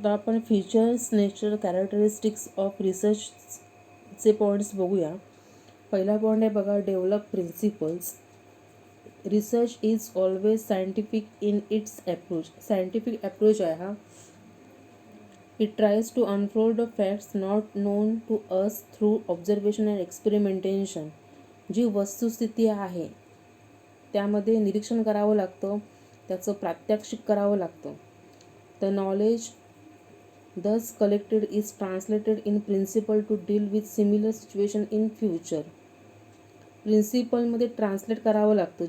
आता आपण features, nature, characteristics of रिसर्चचे पॉईंट्स बघूया. पहिला पॉईंट आहे बघा, develop principles. Research is always scientific in its approach. Scientific approach आहे हा. It tries to unfold the facts not known to us through observation and experimentation. जी वस्तुस्थिती आहे त्यामध्ये निरीक्षण करावं लागतं, त्याचं प्रात्यक्षिक करावं लागतं. The knowledge thus collected is translated in principle to deal with similar situation in future. प्रिन्सिपलमध्ये ट्रान्सलेट करावं लागतं.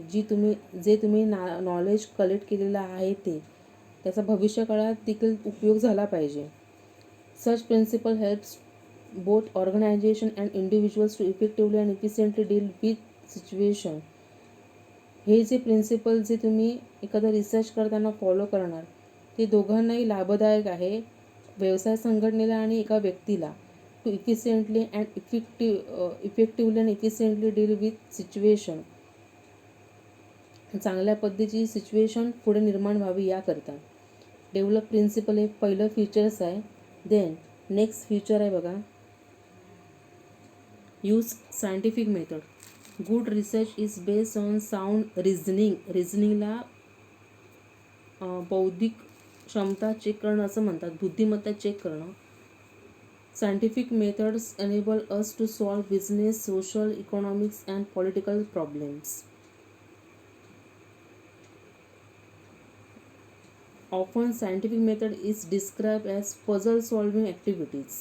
जे तुम्ही नॉलेज कलेक्ट केलेलं आहे त्याचा भविष्यकाळात देखील उपयोग झाला पाहिजे. Such principle helps both organisation and individuals to effectively and efficiently deal with situation. हे जे प्रिन्सिपल जे तुम्ही एखादा रिसर्च करताना फॉलो करणार ते दोघांनाही लाभदायक आहे, व्यवसाय संघटनेला आणि एका व्यक्तीला. To efficiently and effectively and efficiently deal with situation. चांगल्या पद्धतीची सिच्युएशन पुढे निर्माण व्हावी याकरता. डेव्हलप प्रिन्सिपल हे पहिलं फीचर्स आहे. देन नेक्स्ट फीचर आहे बघा, use scientific method. Good research is based on sound reasoning. रिझनिंगला बौद्धिक क्षमता चेक करणं असं म्हणतात, बुद्धिमत्ता चेक करणं. Scientific methods enable us to solve business, social, economics and political problems. Often scientific method is described as puzzle solving activities.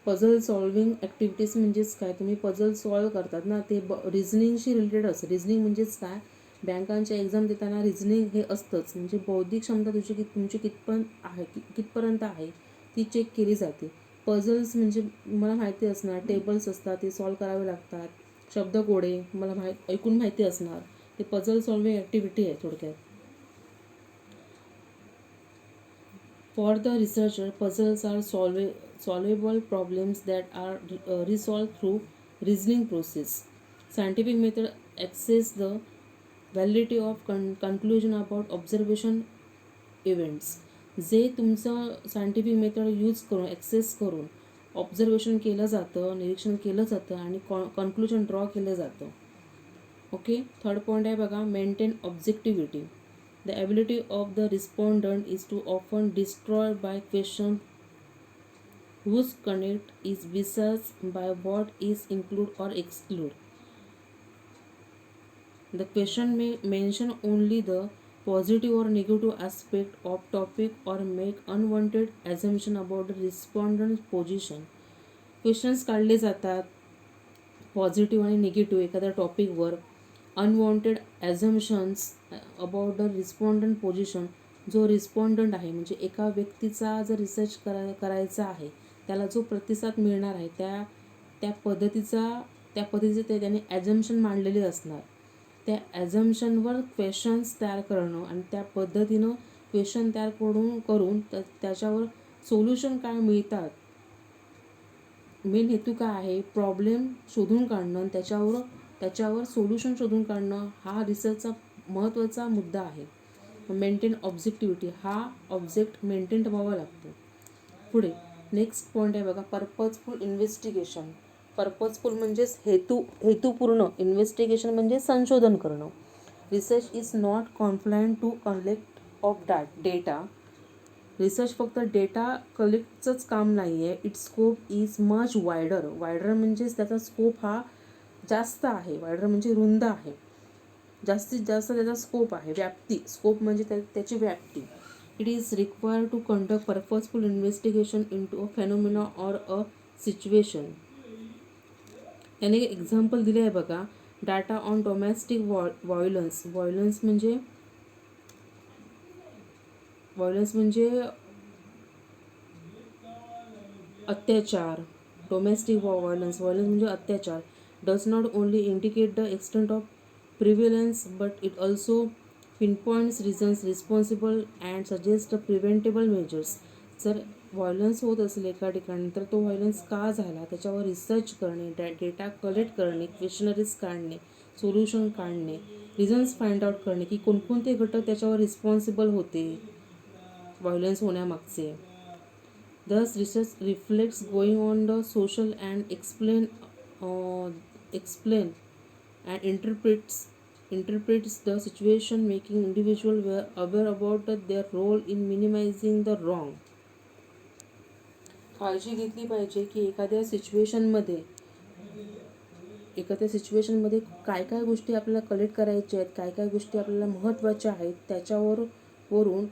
Puzzle solving activities म्हणजेच काय, तुम्ही पझल सॉल्व करतात ना ते रिझनिंगशी रिलेटेड असतं. रिझनिंग म्हणजेच काय, बँकांच्या एक्झाम देताना रिझनिंग हे असतंच. म्हणजे बौद्धिक क्षमता तुमची कितपर्यंत आहे ती चेक केली जाते. पझल्स म्हणजे मला माहिती असणार, टेबल्स असतात ते सॉल्व करावे लागतात, शब्दकोडे मला ऐकून माहिती असणार, ते पझल सॉल्विंग ॲक्टिव्हिटी आहे थोडक्यात. For the researcher, puzzles are solvable problems that are resolved through reasoning process. Scientific method assess the validity of conclusion about observation events. जे तुमचं सायंटिफिक मेथड यूज करून ॲक्सेस करून ऑब्झर्वेशन केलं जातं, निरीक्षण केलं जातं आणि कन्क्लुजन ड्रॉ केलं जातं. ओके. थर्ड पॉईंट आहे बघा, maintain ऑब्जेक्टिव्हिटी. The ability of the respondent is to often destroyed by question whose content is besides by what is include or exclude. The question may mention only the positive or negative aspect of topic or make unwanted assumption about the respondent's position. Questions काढले जातात positive आणि negative एखाद्या टॉपिकवर. Unwanted assumptions about the respondent position. जो respondent आहे म्हणजे एका व्यक्तीचा जर रिसर्च करायचा आहे त्याला जो प्रतिसाद मिळणार आहे त्या पद्धतीचे त्याने ॲझम्पशन मांडलेले असणार. त्या ॲझम्पशनवर क्वेश्चन्स तयार करणं आणि त्या पद्धतीनं क्वेश्चन तयार करून त्याच्यावर सोल्युशन काय मिळतात, मेन हेतू काय आहे, प्रॉब्लेम शोधून काढणं आणि त्याच्यावर सोल्युशन शोधून काढणं हा रिसर्चचा महत्त्वाचा मुद्दा आहे. मेंटेन ऑब्जेक्टिव्हिटी. हा ऑब्जेक्ट मेंटेन व्हावा लागतो. पुढे नेक्स्ट पॉईंट आहे बघा, पर्पजफुल इन्व्हेस्टिगेशन. पर्पजफुल म्हणजेच हेतुपूर्ण. इन्व्हेस्टिगेशन म्हणजे संशोधन करणं. Research is not confined to collect of data. Research फक्त डेटा कलेक्टचंच काम नाही आहे. Its scope is much wider. Wider म्हणजेच त्याचा स्कोप हा जास्त आहे. वायडर म्हणजे रुंद आहे, जास्तीत जास्त त्याचा स्कोप आहे. व्याप्ती, स्कोप म्हणजे त्याची व्याप्ती. It is required to conduct purposeful investigation into a phenomena or a situation. याने एक्झाम्पल दिले आहे बघा, data on domestic violence. Violence म्हणजे अत्याचार. डोमेस्टिक व्हायलन्स म्हणजे अत्याचार. Does not only indicate the extent of prevalence but it also pinpoints reasons responsible and suggest preventable measures. जर violence होत असेल एका ठिकाणी तर तो व्हायलन्स का झाला त्याच्यावर रिसर्च करणे, डेटा कलेक्ट करणे, क्वेश्चनरीज काढणे, सोल्युशन काढणे, रिझन्स फाइंड आउट करणे की कोणकोणते घटक त्याच्यावर रिस्पॉन्सिबल होते, violence होण्यामागचे. Thus, research reflects going on the social and explain and interprets the situation, making individual aware about their role in minimizing the wrong. काळजी घेतली पाहिजे की एखाद्या सिच्युएशनमध्ये काय काय गोष्टी आपल्याला कलेक्ट करायच्या आहेत, काय काय गोष्टी आपल्याला महत्त्वाच्या आहेत, वरून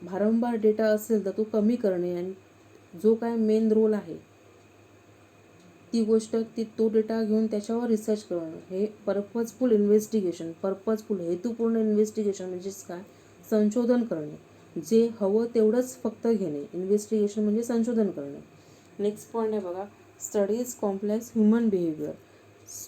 भारंभार डेटा असेल तर तो कमी करणे आणि जो काय मेन रोल आहे ती गोष्ट तो डेटा घेऊन त्याच्यावर रिसर्च करणं, हे हेतुपूर्ण इन्व्हेस्टिगेशन म्हणजेच काय, संशोधन करणे. जे हवं तेवढंच फक्त घेणे, इन्व्हेस्टिगेशन म्हणजे संशोधन करणे. नेक्स्ट पॉईंट आहे बघा, studies complex human behaviour.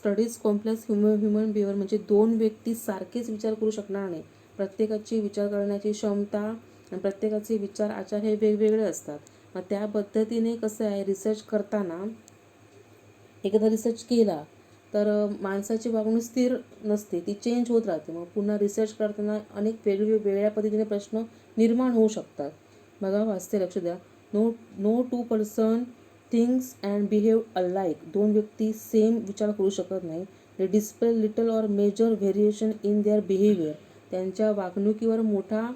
Human behaviour म्हणजे दोन व्यक्ती सारखेच विचार करू शकणार नाही. प्रत्येकाची विचार करण्याची क्षमता आणि प्रत्येकाचे विचार आचार हे वेगवेगळे असतात. मग त्या पद्धतीने कसं आहे, रिसर्च करताना एकदा रिसर्च केला तर माणसाची वागणूक स्थिर नसते, ती चेंज होत राहते. मग पुन्हा रिसर्च करताना अनेक वेगळ्या पद्धतीने प्रश्न निर्माण होऊ शकतात. बघा वाचते, लक्ष द्या. No two person things and behave alike. दोन व्यक्ती सेम विचार करू शकत नाही. They display little or major variation in their behaviour. त्यांच्या वागणुकीवर मोठा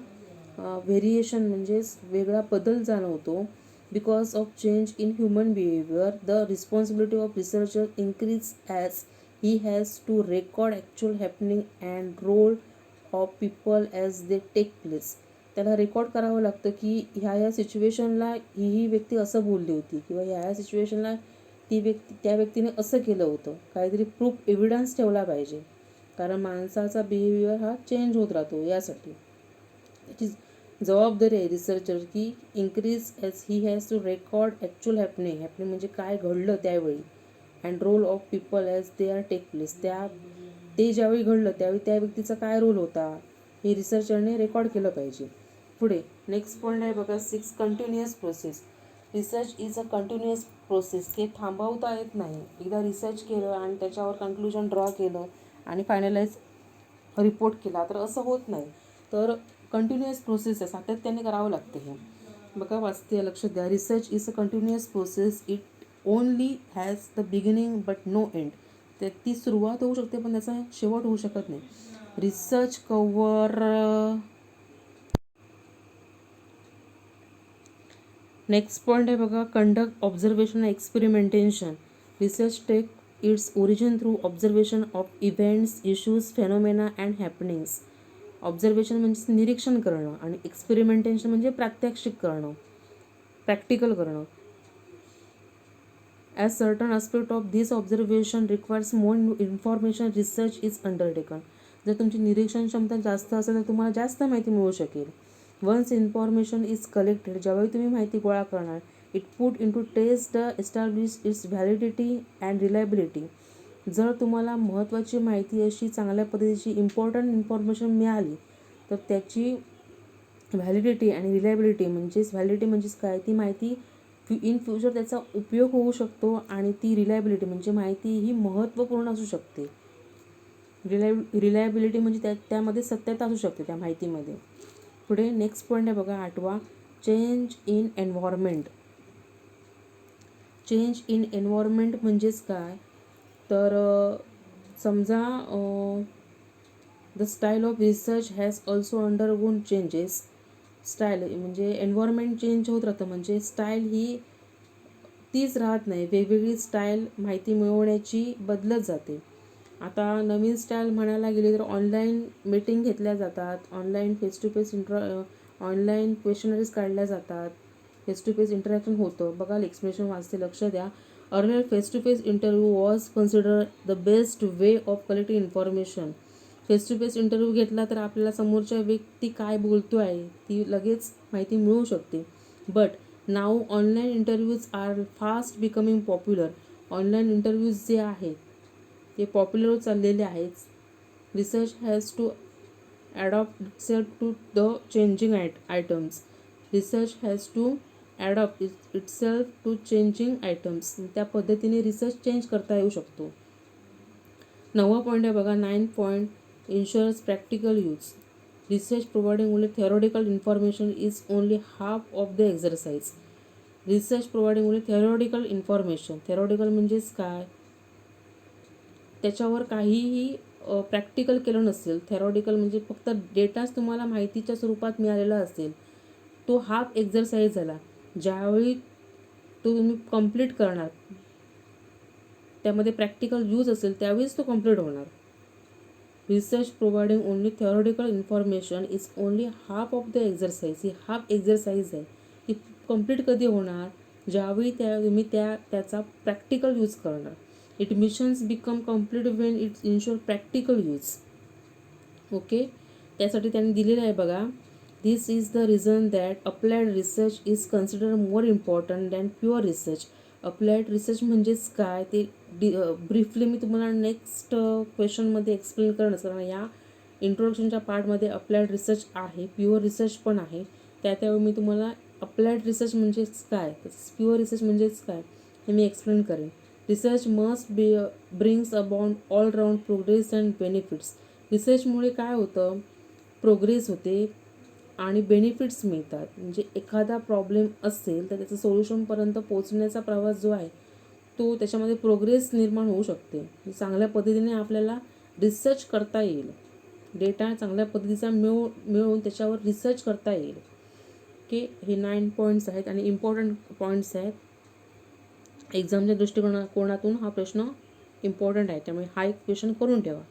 व्हेरिएशन म्हणजेच वेगळा बदल जाणवतो. Because of change in human behaviour, the responsibility of researcher increase as he has to record actual happening and role of people as they take place. त्याला record करावं लागतं की ह्या सिच्युएशनला ही व्यक्ती असं बोलली होती, किंवा ह्या सिच्युएशनला त्या व्यक्तीने असं केलं होतं. काहीतरी प्रूफ एव्हिडन्स ठेवला पाहिजे, कारण माणसाचा बिहेवियर हा चेंज होत राहतो. यासाठी त्याची जबाबदारी आहे रिसर्चर की increase as he has to record actual happening म्हणजे काय घडलं त्यावेळी, and role of people as they are take place. ते ज्यावेळी घडलं त्यावेळी त्या व्यक्तीचा काय रोल होता हे रिसर्चरने रेकॉर्ड केलं पाहिजे. पुढे नेक्स्ट पॉईंट आहे बघा, 6 continuous process. Research is a continuous process. ते थांबवता येत नाही. एकदा रिसर्च केलं आणि त्याच्यावर कन्क्लुजन ड्रॉ केलं आणि फायनलाइज रिपोर्ट केला तर असं होत नाही. तर कंटिन्युअस प्रोसेस आहे, सातत्याने करावं लागते हे. बघा वाचते, लक्ष द्या. Research is a continuous process. It only has the beginning but no end. ती सुरुवात होऊ शकते पण त्याचा शेवट होऊ शकत नाही. Research cover. नेक्स्ट पॉईंट आहे बघा, conduct observation and experimentation. Research take its origin through observation of events, issues, phenomena and happenings. Observation म्हणजे निरीक्षण करणं आणि एक्सपेरिमेंटेशन म्हणजे प्रात्यक्षिक करणं, प्रॅक्टिकल करणं. As certain aspect of this observation requires more information, research is undertaken. जर तुमची निरीक्षण क्षमता जास्त असेल तर तुम्हाला जास्त माहिती मिळू शकेल. वन्स इन्फॉर्मेशन इज कलेक्टेड, ज्यावेळी तुम्ही माहिती गोळा करणार, it put in to test the establish its validity and reliability. जर तुम्हाला महत्त्वाची माहिती अशी चांगल्या पद्धतीची इम्पॉर्टंट इन्फॉर्मेशन मिळाली तर त्याची व्हॅलिडिटी आणि रिलायबिलिटी म्हणजेच काय, ती माहिती इन फ्युचर त्याचा उपयोग होऊ शकतो. आणि ती रिलायबिलिटी म्हणजे माहिती ही महत्त्वपूर्ण असू शकते. रिलायबिलिटी म्हणजे त्यामध्ये सत्यता असू शकते त्या माहितीमध्ये. पुढे नेक्स्ट पॉईंट आहे बघा, 8वा, change in environment. Change in environment म्हणजेच काय, तर समजा the style of research has also undergone changes. Style म्हणजे एन्व्हायरमेंट चेंज होत राहतं, म्हणजे स्टाईल ही तीच राहत नाही, वेगवेगळी स्टाईल माहिती मिळवण्याची बदलत जाते. आता नवीन स्टाईल म्हणायला गेली तर ऑनलाईन मीटिंग घेतल्या जातात, online face to face online questionnaires काढल्या जातात, फेस टू फेस इंटरॅक्शन होतं. बघा एक्सप्लेनेशन वाचते, लक्ष द्या. Earlier face to face interview was consider the best way of collecting information. Face to face interview घेतला तर आपल्याला समोरच्या व्यक्ती काय बोलतो आहे ती लगेच माहिती मिळू शकते. But now online interviews are fast becoming popular. Online interviews जे आहेत ते पॉप्युलर होत चाललेले आहेत. Research has to adopt itself to the changing items. Research has to adopt itself to changing items. त्या पद्धतीने रिसर्च चेंज करता येऊ शकतो. 9वा पॉईंट आहे बघा, 9 point, इन्शुअर्स practical use. Research providing only theoretical information is only half of the exercise. Research providing only theoretical information. theoretical म्हणजेच काय, त्याच्यावर काहीही प्रॅक्टिकल केलं नसेल. थेरॉटिकल म्हणजे फक्त डेटाच तुम्हाला माहितीच्या स्वरूपात मिळालेला असेल, तो हाफ एक्झरसाइज झाला. ज्यावेळी तो तुम्ही कंप्लीट करणार, त्यामध्ये प्रॅक्टिकल यूज असेल, त्यावेळीच तो कंप्लीट होणार. Research providing only theoretical information is only half of the exercise. ही हाफ एक्झरसाइज आहे. ती कंप्लीट कधी होणार, ज्यावेळी तुम्ही त्याचा प्रॅक्टिकल यूज करणार. It missions become complete when its ensure practical use. Okay, त्यासाठी त्यांनी दिलेलं आहे बघा. This is the reason that applied research is consider more important than pure research. Applied research म्हणजेच काय ते ब्रीफली मी तुम्हाला नेक्स्ट क्वेश्चनमध्ये एक्सप्लेन करणार. कारण या इंट्रोडक्शनच्या पार्टमध्ये अप्लाइड रिसर्च आहे, प्युअर रिसर्च पण आहे. त्यावेळी मी तुम्हाला अप्लाइड रिसर्च म्हणजेच काय, प्युअर रिसर्च म्हणजेच काय हे मी एक्सप्लेन करेन. Research must brings about all round progress and benefits. रिसर्चमुळे काय होतं, प्रोग्रेस होते आणि बेनिफिट्स मिळतात. म्हणजे एखादा प्रॉब्लेम असेल तर त्याचं सोल्युशनपर्यंत पोहोचण्याचा प्रवास जो आहे तो त्याच्यामध्ये प्रोग्रेस निर्माण होऊ शकते. चांगल्या पद्धतीने आपल्याला रिसर्च करता येईल, डेटा चांगल्या पद्धतीचा मिळवून त्याच्यावर रिसर्च करता येईल. ओके, हे 9 पॉईंट्स आहेत आणि इम्पॉर्टंट पॉईंट्स आहेत. एक्झामच्या दृष्टिकोनातून हा प्रश्न इम्पॉर्टंट आहे, त्यामुळे हा एक क्वेश्चन करून ठेवा.